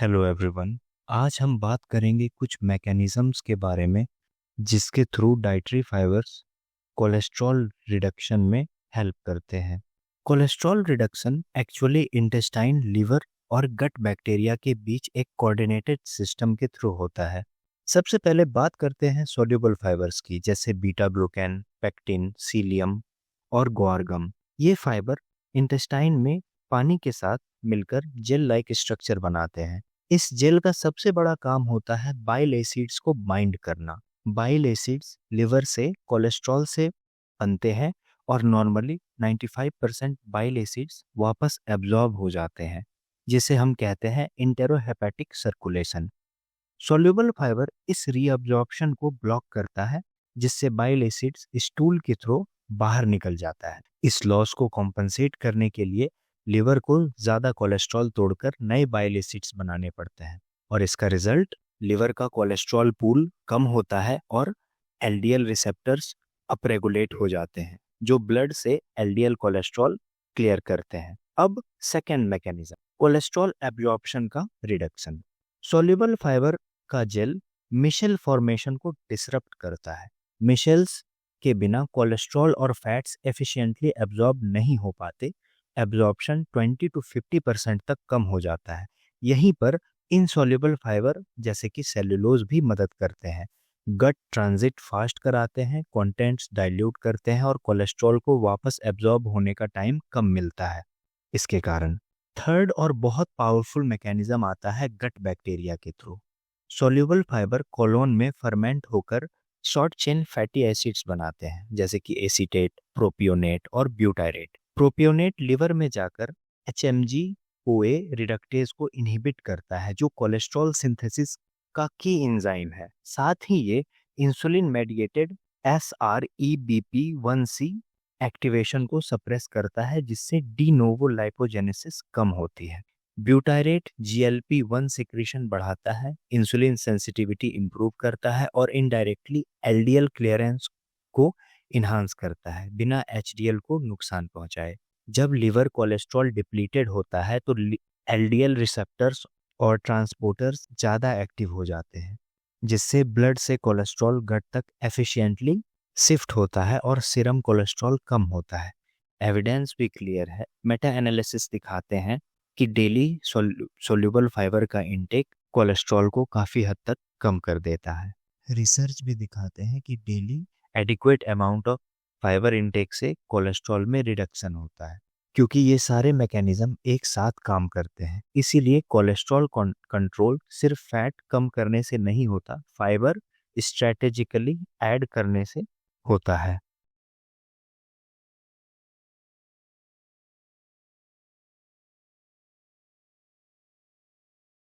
Hello everyone. आज हम बात करेंगे कुछ मैकेनिज्म्स के बारे में जिसके through dietary fibres cholesterol reduction में हेल्प करते हैं। Cholesterol reduction actually intestine, liver और गट बैक्टीरिया के बीच एक कोऑर्डिनेटेड सिस्टम के थ्रू होता है। सबसे पहले बात करते हैं सोल्यूबल फाइबर्स की, जैसे बीटा ग्लूकैन, पेक्टिन, सीलियम और ग्वारगम। ये फाइबर इंटेस्टाइन में पानी के साथ मिलकर जेल लाइक स्ट्रक्चर बनाते हैं। इस जेल का सबसे बड़ा काम होता है बाइल एसिड्स को बाइंड करना। बाइल एसिड्स लिवर से कोलेस्ट्रॉल से बनते हैं और नॉर्मली 95% बाइल एसिड्स वापस एब्जॉर्ब हो जाते हैं, जिसे हम कहते हैं इंटेरोहेपेटिक सर्कुलेशन। सॉल्युबल फाइबर इस रीअब्जॉर्प्शन को ब्लॉक करता है, जिससे बाइल एसिड्स स्टूल के थ्रू बाहर निकल जाता है। इस लॉस को कॉम्पनसेट करने के लिए लिवर को ज़्यादा कोलेस्ट्रॉल तोड़कर नए बाइल एसिड्स बनाने पड़ते हैं, और इसका रिजल्ट लिवर का कोलेस्ट्रॉल पूल कम होता है और एलडीएल रिसेप्टर्स अपरेगुलेट हो जाते हैं, जो ब्लड से एलडीएल कोलेस्ट्रॉल क्लियर करते हैं। अब सेकेंड मैकेनिज्म, कोलेस्ट्रॉल एब्जॉर्प्शन का रिडक्शन। सॉल्युबल फाइबर का जेल मिशेल फॉर्मेशन को डिसरप्ट करता है। मिशेल्स के बिना कोलेस्ट्रॉल और फैट्स एफिशिएंटली एब्जॉर्ब नहीं हो पाते। एब्जॉर्प्शन 20 to 50% तक कम हो जाता है। यहीं पर इनसॉल्युबल फाइबर जैसे कि सेलुलोज भी मदद करते हैं। गट ट्रांजिट फास्ट कराते हैं, कंटेंट्स डाइल्यूट करते हैं और कोलेस्ट्रॉल को वापस एब्जॉर्ब होने का टाइम कम मिलता है। इसके कारण थर्ड और बहुत पावरफुल मैकेनिज्म आता है गट बैक्टीरिया के थ्रू। सॉल्युबल फाइबर कोलोन में फर्मेंट होकर शॉर्ट चेन फैटी एसिड्स बनाते हैं, जैसे कि एसीटेट, प्रोपियोनेट और ब्यूटायरेट। प्रोपियोनेट लिवर में जाकर एचएमजी ओए रिडक्टेज को इनहिबिट करता है, जो कोलेस्ट्रॉल सिंथेसिस का की एंजाइम है। साथ ही ये इंसुलिन मेडिएटेड SREBP1C एक्टिवेशन को सप्रेस करता है, जिससे डी नोवो लाइपोजेनेसिस कम होती है। ब्यूटायरेट GLP-1 सिक्रीशन बढ़ाता है, इंसुलिन सेंसिटिविटी इंप्रूव करता है और इनडायरेक्टली एलडीएल क्लियरेंस को इन्हांस करता है, बिना एचडीएल को नुकसान पहुंचाए। जब लिवर कोलेस्ट्रॉल डिप्लीटेड होता है तो एलडीएल रिसेप्टर्स और ट्रांसपोर्टर्स ज़्यादा एक्टिव हो जाते हैं, जिससे ब्लड से कोलेस्ट्रॉल गट तक एफिशिएंटली शिफ्ट होता है और सीरम कोलेस्ट्रॉल कम होता है। एविडेंस भी क्लियर है। मेटा एनालिसिस दिखाते हैं कि डेली सोल्यूबल फाइबर का इंटेक कोलेस्ट्रॉल को काफ़ी हद तक कम कर देता है। रिसर्च भी दिखाते हैं कि daily adequate amount of fibre intake से कोलेस्ट्रॉल में रिडक्शन होता है, क्योंकि ये सारे मैकेनिज्म एक साथ काम करते हैं। इसीलिए कोलेस्ट्रॉल कंट्रोल सिर्फ फैट कम करने से नहीं होता, फाइबर स्ट्रेटेजिकली ऐड करने से होता है।